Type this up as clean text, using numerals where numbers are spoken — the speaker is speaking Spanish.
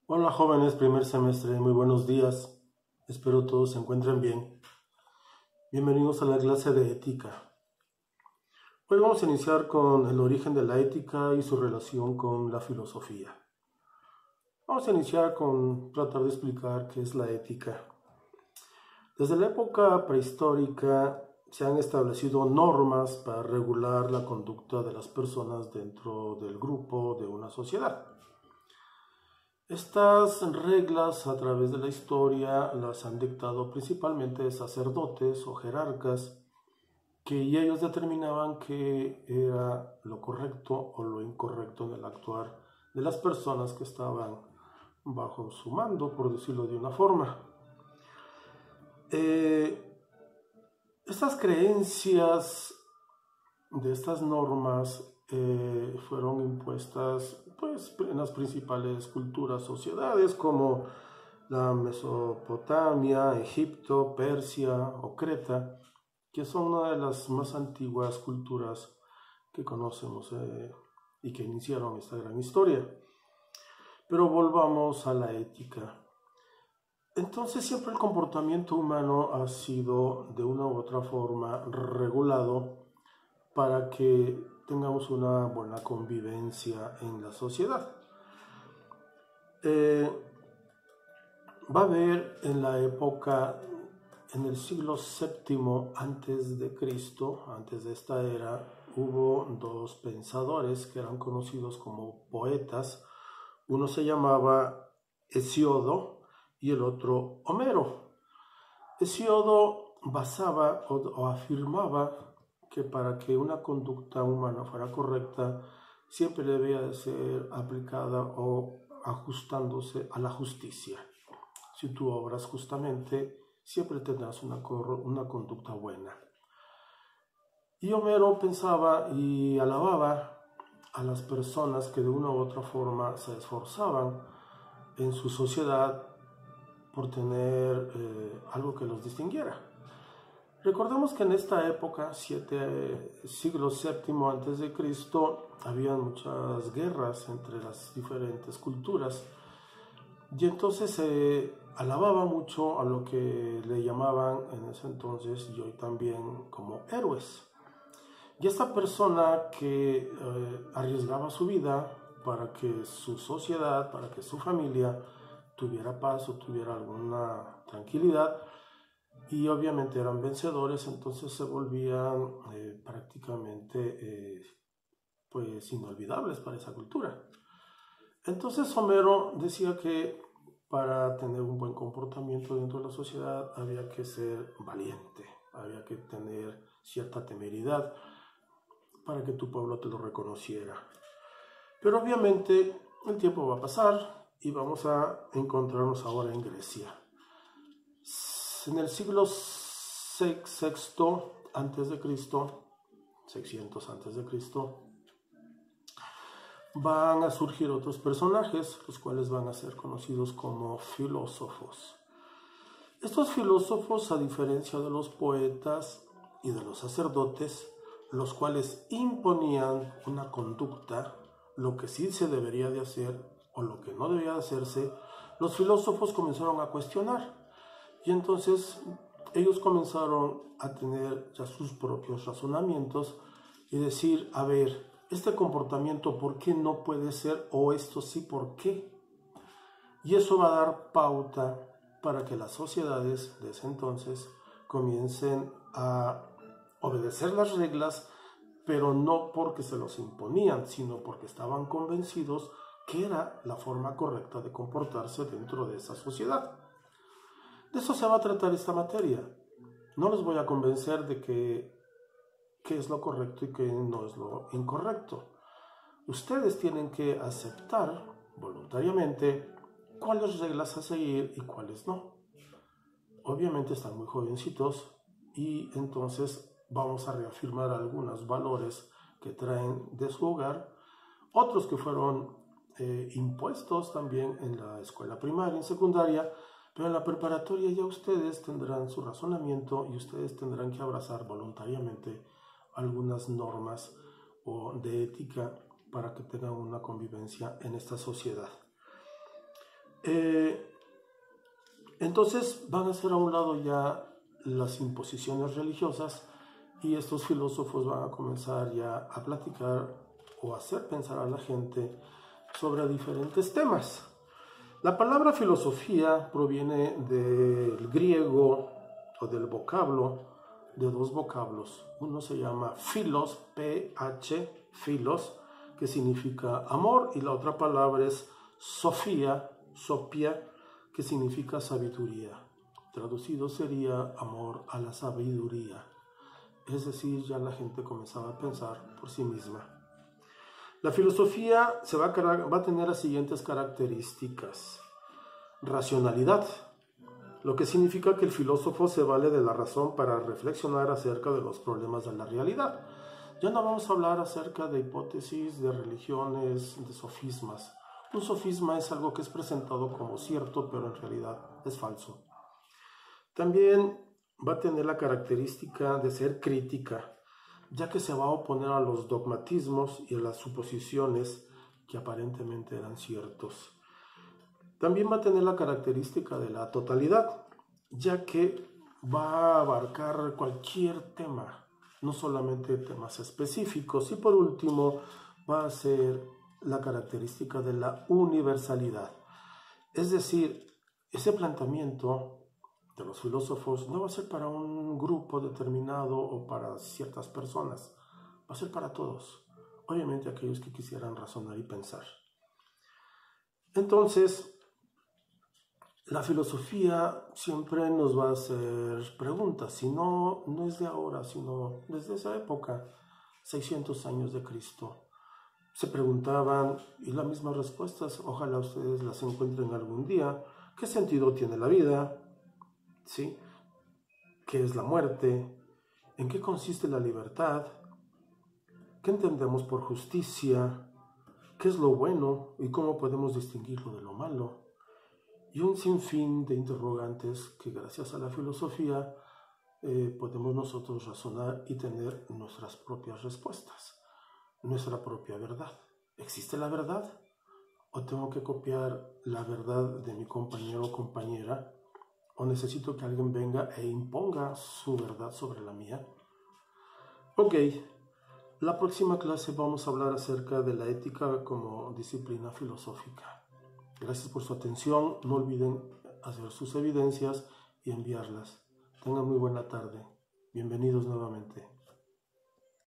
Hola jóvenes, primer semestre, muy buenos días. Espero todos se encuentren bien. Bienvenidos a la clase de ética. Hoy vamos a iniciar con el origen de la ética y su relación con la filosofía. Vamos a iniciar con tratar de explicar qué es la ética. Desde la época prehistórica se han establecido normas para regular la conducta de las personas dentro del grupo de una sociedad. Estas reglas a través de la historia las han dictado principalmente sacerdotes o jerarcas que ellos determinaban qué era lo correcto o lo incorrecto en el actuar de las personas que estaban bajo su mando, por decirlo de una forma. Estas creencias de estas normas fueron impuestas en las principales culturas, sociedades como la Mesopotamia, Egipto, Persia o Creta, que son una de las más antiguas culturas que conocemos y que iniciaron esta gran historia. Pero volvamos a la ética. Entonces siempre el comportamiento humano ha sido de una u otra forma regulado para que tengamos una buena convivencia en la sociedad. Va a haber en la época, en el siglo VII antes de Cristo, antes de esta era, hubo dos pensadores que eran conocidos como poetas. Uno se llamaba Hesiodo y el otro Homero. Hesiodo basaba o afirmaba que para que una conducta humana fuera correcta, siempre debía de ser aplicada o ajustándose a la justicia. Si tú obras justamente, siempre tendrás una conducta buena. Y Homero pensaba y alababa a las personas que de una u otra forma se esforzaban en su sociedad por tener algo que los distinguiera. Recordemos que en esta época, siglo VII antes de Cristo, había muchas guerras entre las diferentes culturas y entonces se alababa mucho a lo que le llamaban en ese entonces y hoy también como héroes. Y esta persona que arriesgaba su vida para que su sociedad, para que su familia tuviera paz o tuviera alguna tranquilidad, y obviamente eran vencedores, entonces se volvían prácticamente inolvidables para esa cultura. Entonces Homero decía que para tener un buen comportamiento dentro de la sociedad había que ser valiente, había que tener cierta temeridad para que tu pueblo te lo reconociera. Pero obviamente el tiempo va a pasar y vamos a encontrarnos ahora en Grecia. En el siglo VI antes de Cristo, 600 antes de Cristo, van a surgir otros personajes, los cuales van a ser conocidos como filósofos. Estos filósofos, a diferencia de los poetas y de los sacerdotes, los cuales imponían una conducta, lo que sí se debería de hacer o lo que no debía de hacerse, los filósofos comenzaron a cuestionar. Y entonces ellos comenzaron a tener ya sus propios razonamientos y decir, a ver, este comportamiento, ¿por qué no puede ser? O esto sí, ¿por qué? Y eso va a dar pauta para que las sociedades de ese entonces comiencen a obedecer las reglas, pero no porque se los imponían, sino porque estaban convencidos que era la forma correcta de comportarse dentro de esa sociedad. De eso se va a tratar esta materia. No les voy a convencer de qué es lo correcto y qué no es lo incorrecto. Ustedes tienen que aceptar voluntariamente cuáles reglas a seguir y cuáles no. Obviamente están muy jovencitos y entonces vamos a reafirmar algunos valores que traen de su hogar, otros que fueron impuestos también en la escuela primaria y secundaria, pero en la preparatoria ya ustedes tendrán su razonamiento y ustedes tendrán que abrazar voluntariamente algunas normas de ética para que tengan una convivencia en esta sociedad. Entonces van a hacer a un lado ya las imposiciones religiosas y estos filósofos van a comenzar ya a platicar o hacer pensar a la gente sobre diferentes temas. La palabra filosofía proviene del griego o del vocablo, de dos vocablos. Uno se llama philos, P-H, philos, que significa amor, y la otra palabra es sophia, que significa sabiduría. Traducido sería amor a la sabiduría. Es decir, ya la gente comenzaba a pensar por sí misma. La filosofía va a tener las siguientes características. Racionalidad, lo que significa que el filósofo se vale de la razón para reflexionar acerca de los problemas de la realidad. Ya no vamos a hablar acerca de hipótesis, de religiones, de sofismas. Un sofisma es algo que es presentado como cierto, pero en realidad es falso. También va a tener la característica de ser crítica, ya que se va a oponer a los dogmatismos y a las suposiciones que aparentemente eran ciertos. También va a tener la característica de la totalidad, ya que va a abarcar cualquier tema, no solamente temas específicos. Y por último, va a ser la característica de la universalidad. Es decir, ese planteamiento de los filósofos no va a ser para un grupo determinado o para ciertas personas, va a ser para todos, obviamente aquellos que quisieran razonar y pensar. Entonces, la filosofía siempre nos va a hacer preguntas, y no es de ahora, sino desde esa época, 600 años de Cristo. Se preguntaban, y las mismas respuestas, ojalá ustedes las encuentren algún día. ¿Qué sentido tiene la vida? ¿Sí? ¿Qué es la muerte? ¿En qué consiste la libertad? ¿Qué entendemos por justicia? ¿Qué es lo bueno y cómo podemos distinguirlo de lo malo? Y un sinfín de interrogantes que gracias a la filosofía podemos nosotros razonar y tener nuestras propias respuestas, nuestra propia verdad. ¿Existe la verdad? ¿O tengo que copiar la verdad de mi compañero o compañera? ¿O necesito que alguien venga e imponga su verdad sobre la mía? Ok, la próxima clase vamos a hablar acerca de la ética como disciplina filosófica. Gracias por su atención. No olviden hacer sus evidencias y enviarlas. Tengan muy buena tarde. Bienvenidos nuevamente.